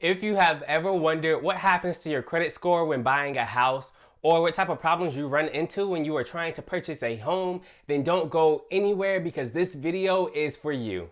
If you have ever wondered what happens to your credit score when buying a house, or what type of problems you run into when you are trying to purchase a home, then don't go anywhere because this video is for you.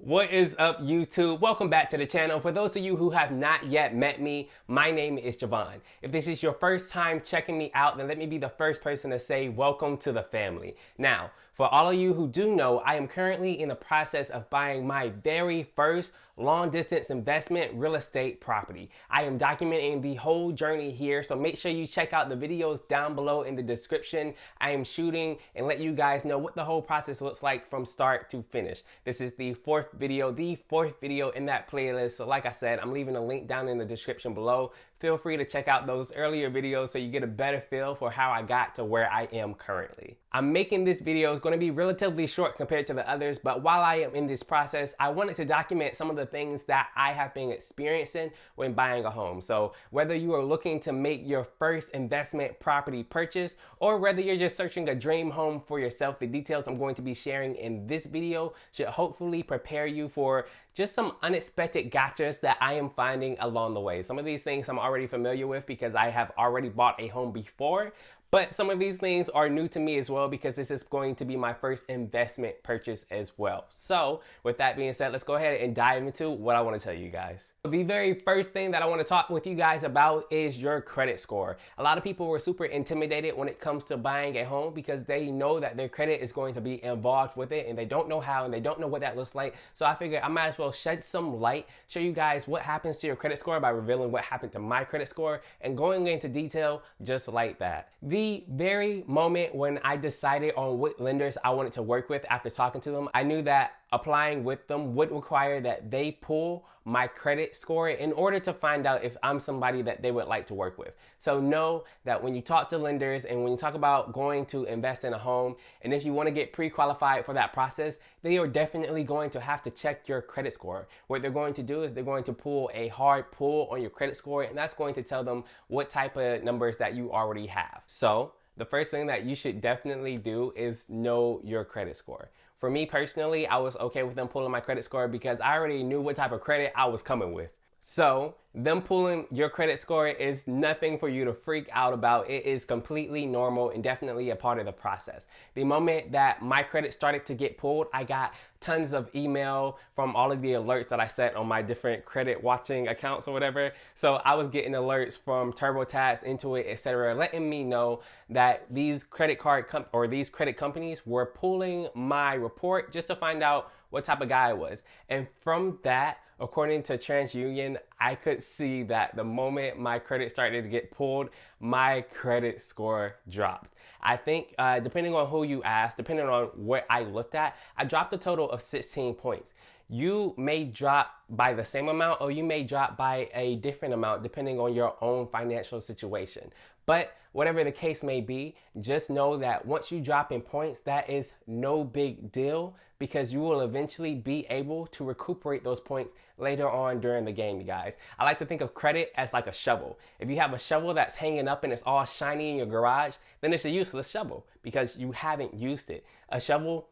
What is up, YouTube? Welcome back to the channel. For those of you who have not yet met me, my name is Javon. If this is your first time checking me out, then let me be the first person to say welcome to the family. Now, for all of you who do know, I am currently in the process of buying my very first long distance investment real estate property. I am documenting the whole journey here, so make sure you check out the videos down below in the description. I am shooting and let you guys know what the whole process looks like from start to finish. This is the fourth video in that playlist. So like I said, I'm leaving a link down in the description below. Feel free to check out those earlier videos so you get a better feel for how I got to where I am currently. I'm making this video is going to be relatively short compared to the others, but while I am in this process, I wanted to document some of the things that I have been experiencing when buying a home. So whether you are looking to make your first investment property purchase, or whether you're just searching a dream home for yourself, the details I'm going to be sharing in this video should hopefully prepare you for just some unexpected gotchas that I am finding along the way. Some of these things I'm already familiar with because I have already bought a home before, but some of these things are new to me as well because this is going to be my first investment purchase as well. So with that being said, let's go ahead and dive into what I want to tell you guys. The very first thing that I want to talk with you guys about is your credit score. A lot of people were super intimidated when it comes to buying a home because they know that their credit is going to be involved with it and they don't know how and they don't know what that looks like. So I figured I might as well shed some light, show you guys what happens to your credit score by revealing what happened to my credit score and going into detail just like that. The very moment when I decided on what lenders I wanted to work with after talking to them, I knew that applying with them would require that they pull my credit score in order to find out if I'm somebody that they would like to work with. So know that when you talk to lenders and when you talk about going to invest in a home, and if you want to get pre-qualified for that process, they are definitely going to have to check your credit score. What they're going to do is they're going to pull a hard pull on your credit score, and that's going to tell them what type of numbers that you already have. So the first thing that you should definitely do is know your credit score. For me personally, I was okay with them pulling my credit score because I already knew what type of credit I was coming with. So them pulling your credit score is nothing for you to freak out about. It is completely normal and definitely a part of the process. The moment that my credit started to get pulled, I got tons of email from all of the alerts that I set on my different credit watching accounts or whatever. So I was getting alerts from TurboTax, Intuit, etc., letting me know that these credit companies were pulling my report just to find out what type of guy I was. And from that, according to TransUnion, I could see that the moment my credit started to get pulled, my credit score dropped. I think depending on who you ask, depending on what I looked at, I dropped a total of 16 points. You may drop by the same amount or you may drop by a different amount depending on your own financial situation. But whatever the case may be, just know that once you drop in points, that is no big deal because you will eventually be able to recuperate those points later on during the game, you guys. I like to think of credit as like a shovel. If you have a shovel that's hanging up and it's all shiny in your garage, then it's a useless shovel because you haven't used it. A shovel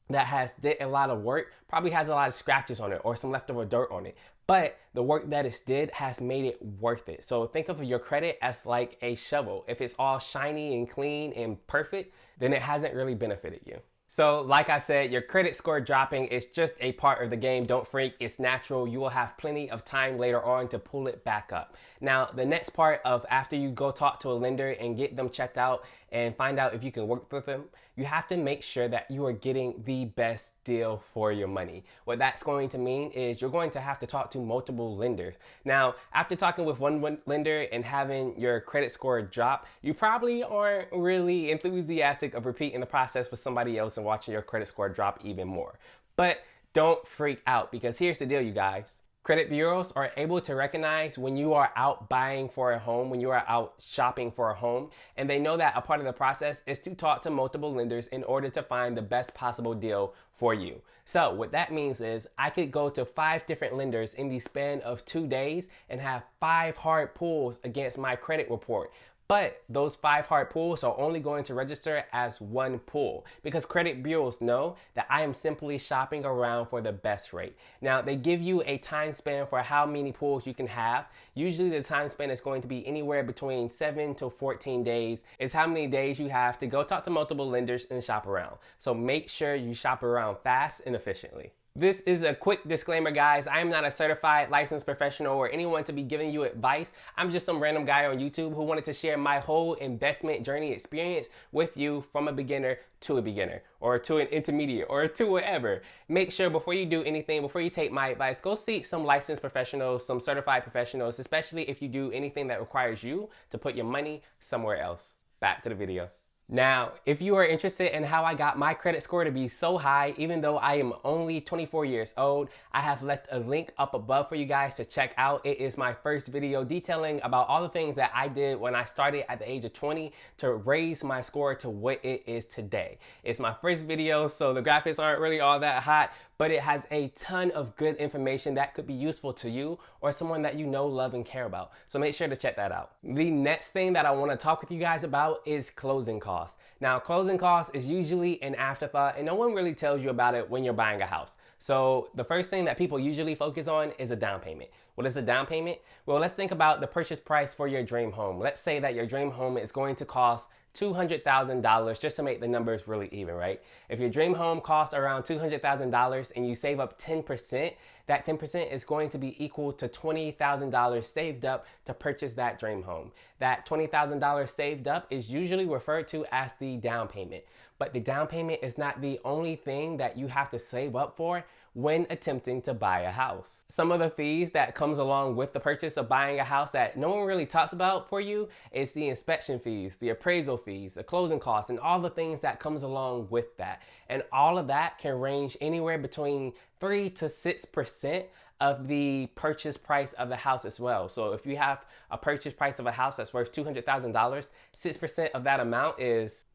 that has did a lot of work probably has a lot of scratches on it or some leftover dirt on it, but the work that it did has made it worth it. So think of your credit as like a shovel. If it's all shiny and clean and perfect, then it hasn't really benefited you. So like I said, your credit score dropping is just a part of the game. Don't freak, it's natural. You will have plenty of time later on to pull it back up. Now, the next part of after you go talk to a lender and get them checked out and find out if you can work with them, you have to make sure that you are getting the best deal for your money. What that's going to mean is you're going to have to talk to multiple lenders. Now, after talking with one lender and having your credit score drop, you probably aren't really enthusiastic of repeating the process with somebody else and watching your credit score drop even more. But don't freak out because here's the deal, you guys. Credit bureaus are able to recognize when you are out buying for a home, when you are out shopping for a home, and they know that a part of the process is to talk to multiple lenders in order to find the best possible deal for you. So what that means is I could go to 5 different lenders in the span of 2 days and have 5 hard pulls against my credit report. But those 5 hard pulls are only going to register as 1 pull because credit bureaus know that I am simply shopping around for the best rate. Now, they give you a time span for how many pulls you can have. Usually the time span is going to be anywhere between 7 to 14 days is how many days you have to go talk to multiple lenders and shop around. So make sure you shop around fast and efficiently. This is a quick disclaimer, guys. I am not a certified licensed professional or anyone to be giving you advice. I'm just some random guy on YouTube who wanted to share my whole investment journey experience with you from a beginner to a beginner or to an intermediate or to whatever. Make sure before you do anything, before you take my advice, go seek some licensed professionals, some certified professionals, especially if you do anything that requires you to put your money somewhere else. Back to the video. Now, if you are interested in how I got my credit score to be so high, even though I am only 24 years old, I have left a link up above for you guys to check out. It is my first video detailing about all the things that I did when I started at the age of 20 to raise my score to what it is today. It's my first video, so the graphics aren't really all that hot, but it has a ton of good information that could be useful to you or someone that you know, love, and care about. So make sure to check that out. The next thing that I want to talk with you guys about is closing costs. Now, closing costs is usually an afterthought and no one really tells you about it when you're buying a house. So the first thing that people usually focus on is a down payment. What is a down payment? Well, let's think about the purchase price for your dream home. Let's say that your dream home is going to cost $200,000 just to make the numbers really even, right? If your dream home costs around $200,000 and you save up 10%, that 10% is going to be equal to $20,000 saved up to purchase that dream home. That $20,000 saved up is usually referred to as the down payment. But the down payment is not the only thing that you have to save up for when attempting to buy a house. Some of the fees that comes along with the purchase of buying a house that no one really talks about for you is the inspection fees, the appraisal fees, the closing costs, and all the things that comes along with that. And all of that can range anywhere between 3 to 6% of the purchase price of the house as well. So if you have a purchase price of a house that's worth $200,000, 6% of that amount is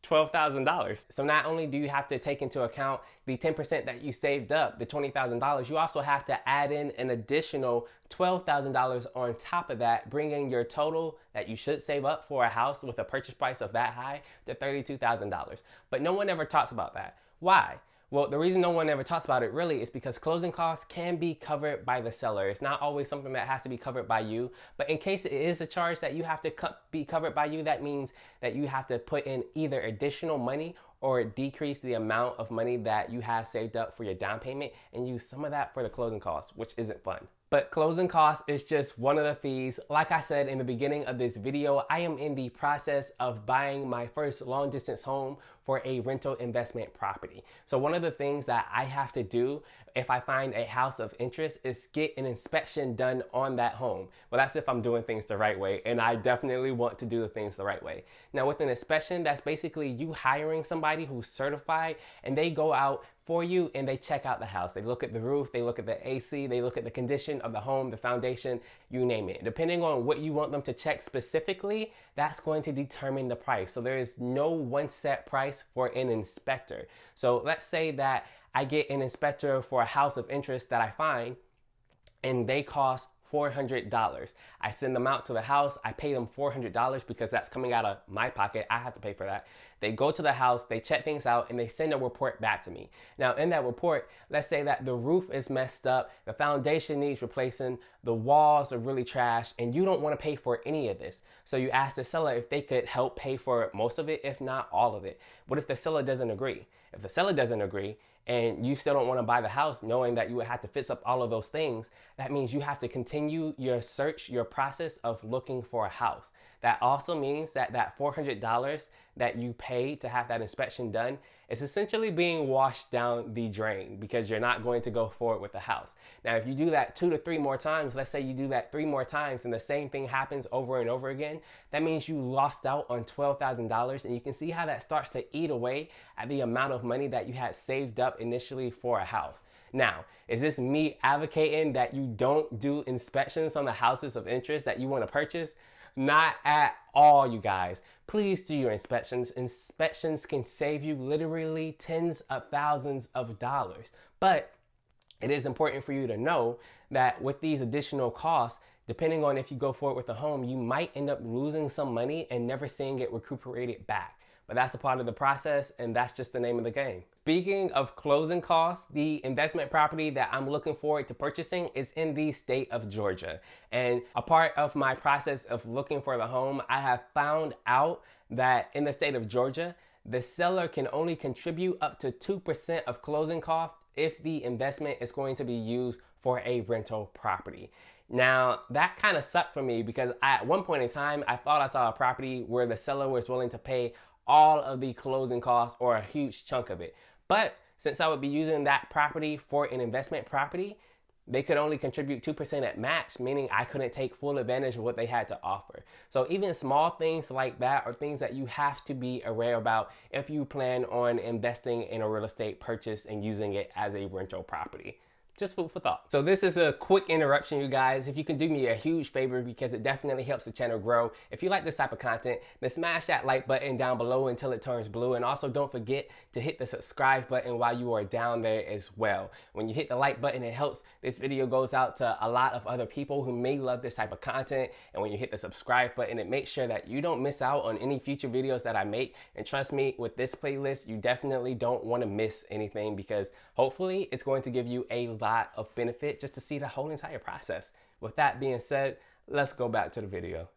$12,000. So not only do you have to take into account the 10% that you saved up, the $20,000, you also have to add in an additional $12,000 on top of that, bringing your total that you should save up for a house with a purchase price of that high to $32,000. But no one ever talks about that. Why? Well, the reason no one ever talks about it really is because closing costs can be covered by the seller. It's not always something that has to be covered by you, but in case it is a charge that you have to be covered by you, that means that you have to put in either additional money or decrease the amount of money that you have saved up for your down payment and use some of that for the closing costs, which isn't fun. But closing costs is just one of the fees. Like I said in the beginning of this video, I am in the process of buying my first long distance home for a rental investment property. So one of the things that I have to do if I find a house of interest is get an inspection done on that home. Well, that's if I'm doing things the right way, and I definitely want to do the things the right way. Now with an inspection, that's basically you hiring somebody who's certified and they go out for you and they check out the house. They look at the roof, they look at the AC, they look at the condition of the home, the foundation, you name it. Depending on what you want them to check specifically, that's going to determine the price. So there is no one set price for an inspector. So let's say that I get an inspector for a house of interest that I find and they cost $400. I send them out to the house. I pay them $400 because that's coming out of my pocket. I have to pay for that. They go to the house, they check things out, and they send a report back to me. Now, in that report, let's say that the roof is messed up, the foundation needs replacing, the walls are really trashed, and you don't want to pay for any of this. So you ask the seller if they could help pay for most of it, if not all of it. What if the seller doesn't agree? If the seller doesn't agree, and you still don't want to buy the house knowing that you would have to fix up all of those things, that means you have to continue your search, your process of looking for a house. that also means that that $400 that you paid to have that inspection done is essentially being washed down the drain because you're not going to go forward with the house. Now, if you do that 2 to 3 more times, let's say you do that 3 more times and the same thing happens over and over again, that means you lost out on $12,000, and you can see how that starts to eat away at the amount of money that you had saved up initially for a house. Now, is this me advocating that you don't do inspections on the houses of interest that you want to purchase? Not at all, you guys. Please do your inspections. Inspections can save you literally tens of thousands of dollars. But it is important for you to know that with these additional costs, depending on if you go forward with a home, you might end up losing some money and never seeing it recuperated back. But that's a part of the process, and that's just the name of the game. Speaking of closing costs, the investment property that I'm looking forward to purchasing is in the state of Georgia. And a part of my process of looking for the home, I have found out that in the state of Georgia, the seller can only contribute up to 2% of closing costs if the investment is going to be used for a rental property. Now, that kind of sucked for me because at one point in time, I thought I saw a property where the seller was willing to pay all of the closing costs or a huge chunk of it. But since I would be using that property for an investment property, they could only contribute 2% at match, meaning I couldn't take full advantage of what they had to offer. So even small things like that are things that you have to be aware about if you plan on investing in a real estate purchase and using it as a rental property. Just food for thought. So this is a quick interruption, you guys. If you can do me a huge favor, because it definitely helps the channel grow. If you like this type of content, then smash that like button down below until it turns blue. And also don't forget to hit the subscribe button while you are down there as well. When you hit the like button, it helps this video goes out to a lot of other people who may love this type of content. And when you hit the subscribe button, it makes sure that you don't miss out on any future videos that I make. And trust me, with this playlist, you definitely don't want to miss anything, because hopefully it's going to give you a lot of benefit just to see the whole entire process. With that being said, let's go back to the video.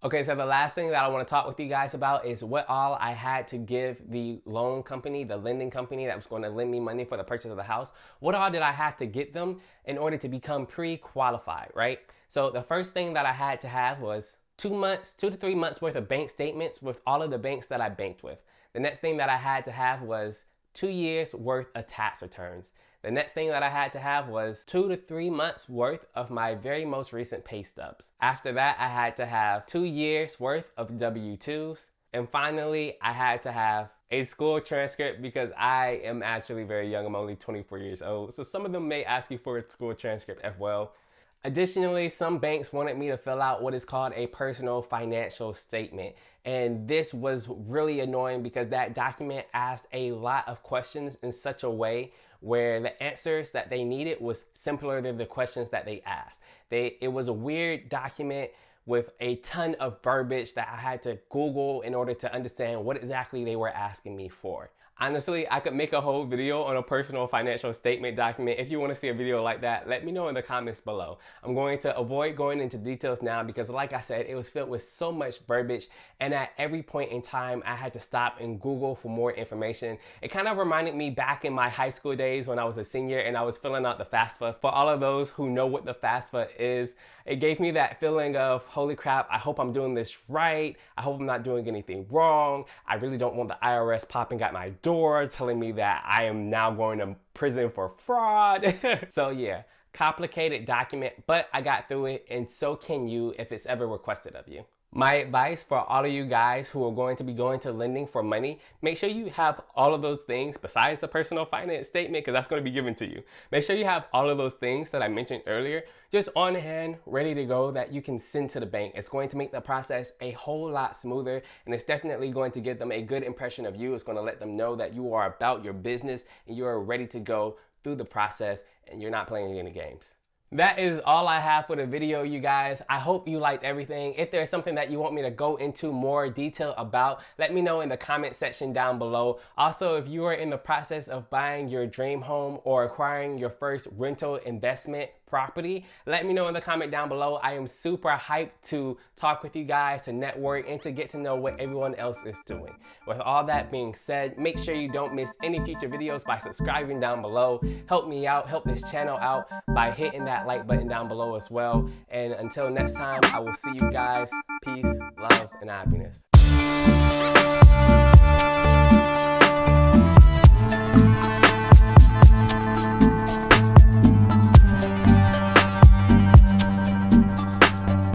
Okay, so the last thing that I want to talk with you guys about is what all I had to give the loan company, the lending company that was going to lend me money for the purchase of the house. What all did I have to get them in order to become pre-qualified, right? So the first thing that I had to have was 2 to 3 months worth of bank statements with all of the banks that I banked with. The next thing that I had to have was 2 years worth of tax returns. The next thing that I had to have was 2 to 3 months worth of my very most recent pay stubs. After that, I had to have 2 years worth of W-2s. And finally, I had to have a school transcript because I am actually very young. I'm only 24 years old. So some of them may ask you for a school transcript as well. Additionally, some banks wanted me to fill out what is called a personal financial statement. And this was really annoying because that document asked a lot of questions in such a way where the answers that they needed was simpler than the questions that they asked. It was a weird document with a ton of verbiage that I had to Google in order to understand what exactly they were asking me for. Honestly, I could make a whole video on a personal financial statement document. If you want to see a video like that, let me know in the comments below. I'm going to avoid going into details now because, like I said, it was filled with so much verbiage, and at every point in time, I had to stop and Google for more information. It kind of reminded me back in my high school days when I was a senior and I was filling out the FAFSA. For all of those who know what the FAFSA is, it gave me that feeling of, holy crap, I hope I'm doing this right. I hope I'm not doing anything wrong. I really don't want the IRS popping at my door telling me that I am now going to prison for fraud. So yeah, complicated document, but I got through it, and so can you if it's ever requested of you. My advice for all of you guys who are going to be going to lending for money, make sure you have all of those things besides the personal finance statement, because that's going to be given to you. Make sure you have all of those things that I mentioned earlier just on hand, ready to go, that you can send to the bank. It's going to make the process a whole lot smoother, and it's definitely going to give them a good impression of you. It's going to let them know that you are about your business and you are ready to go through the process and you're not playing any games. That is all I have for the video, you guys. I hope you liked everything. If there's something that you want me to go into more detail about, let me know in the comment section down below. Also, if you are in the process of buying your dream home or acquiring your first rental investment property? Let me know in the comment down below. I am super hyped to talk with you guys, to network, and to get to know what everyone else is doing. With all that being said, make sure you don't miss any future videos by subscribing down below. Help me out, help this channel out by hitting that like button down below as well. And until next time, I will see you guys. Peace, love, and happiness.